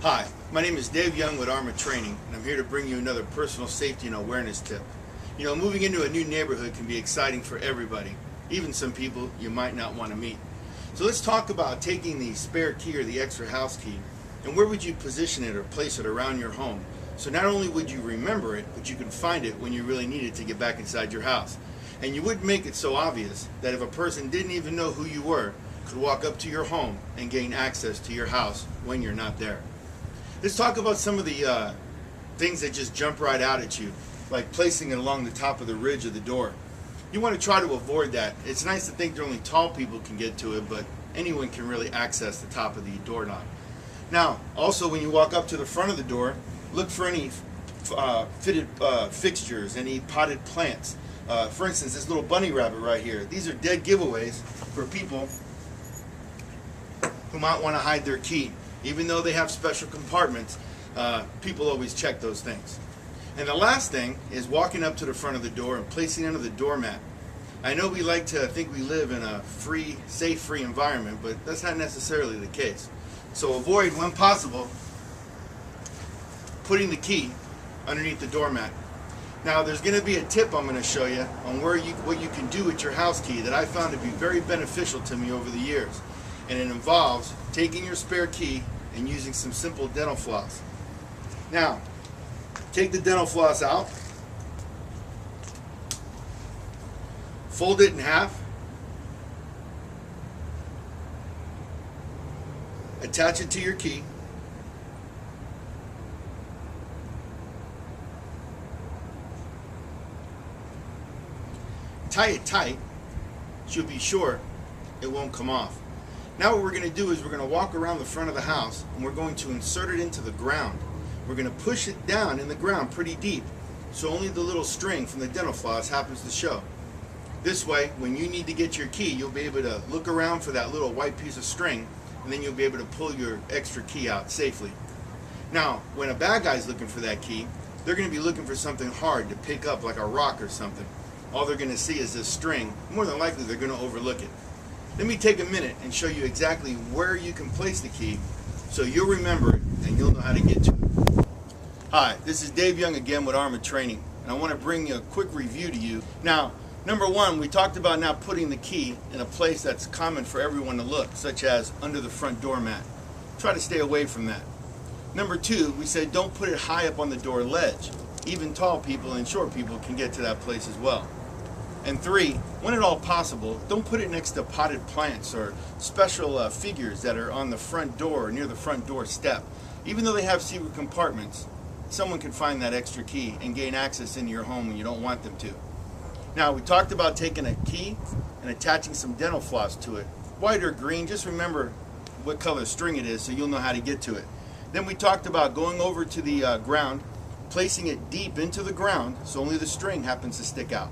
Hi, my name is Dave Young with Armor Training, and I'm here to bring you another personal safety and awareness tip. You know, moving into a new neighborhood can be exciting for everybody, even some people you might not want to meet. So let's talk about taking the spare key or the extra house key, and where would you position it or place it around your home? So not only would you remember it, but you can find it when you really need it to get back inside your house. And you would make it so obvious that if a person didn't even know who you were, could walk up to your home and gain access to your house when you're not there. Let's talk about some of the things that just jump right out at you, like placing it along the top of the ridge of the door. You want to try to avoid that. It's nice to think that only tall people can get to it, but anyone can really access the top of the doorknob. Now, also when you walk up to the front of the door, look for any fitted fixtures, any potted plants. For instance, this little bunny rabbit right here. These are dead giveaways for people who might want to hide their key. Even though they have special compartments, people always check those things. And the last thing is walking up to the front of the door and placing it under the doormat. I know we like to think we live in a free, safe, free environment, but that's not necessarily the case. So avoid, when possible, putting the key underneath the doormat. Now there's going to be a tip I'm going to show you on what you can do with your house key that I found to be very beneficial to me over the years. And it involves taking your spare key and using some simple dental floss. Now, take the dental floss out, fold it in half, attach it to your key, tie it tight so you'll be sure it won't come off. Now what we're going to do is we're going to walk around the front of the house and we're going to insert it into the ground. We're going to push it down in the ground pretty deep so only the little string from the dental floss happens to show. This way, when you need to get your key, you'll be able to look around for that little white piece of string, and then you'll be able to pull your extra key out safely. Now, when a bad guy's looking for that key, they're going to be looking for something hard to pick up, like a rock or something. All they're going to see is this string. More than likely, they're going to overlook it. Let me take a minute and show you exactly where you can place the key so you'll remember it and you'll know how to get to it. Hi, this is Dave Young again with Armor Training, and I want to bring you a quick review to you. Now, number one, we talked about now putting the key in a place that's common for everyone to look, such as under the front doormat. Try to stay away from that. Number two, we said don't put it high up on the door ledge. Even tall people and short people can get to that place as well. And three, when at all possible, don't put it next to potted plants or special figures that are on the front door or near the front door step. Even though they have secret compartments, someone can find that extra key and gain access into your home when you don't want them to. Now, we talked about taking a key and attaching some dental floss to it. White or green, just remember what color string it is so you'll know how to get to it. Then we talked about going over to the ground, placing it deep into the ground so only the string happens to stick out.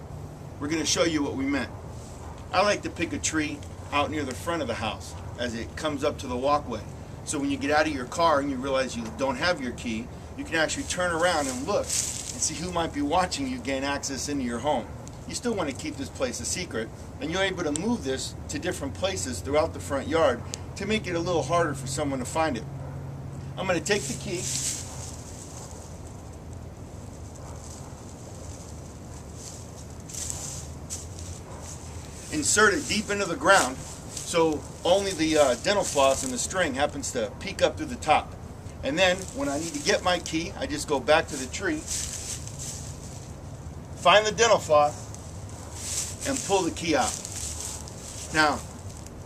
We're going to show you what we meant. I like to pick a tree out near the front of the house as it comes up to the walkway. So when you get out of your car and you realize you don't have your key, you can actually turn around and look and see who might be watching you gain access into your home. You still want to keep this place a secret, and you're able to move this to different places throughout the front yard to make it a little harder for someone to find it. I'm going to take the key, insert it deep into the ground so only the dental floss and the string happens to peek up through the top. And then when I need to get my key, I just go back to the tree, find the dental floss, and pull the key out. Now,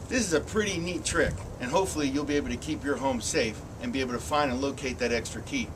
this is a pretty neat trick, and hopefully you'll be able to keep your home safe and be able to find and locate that extra key.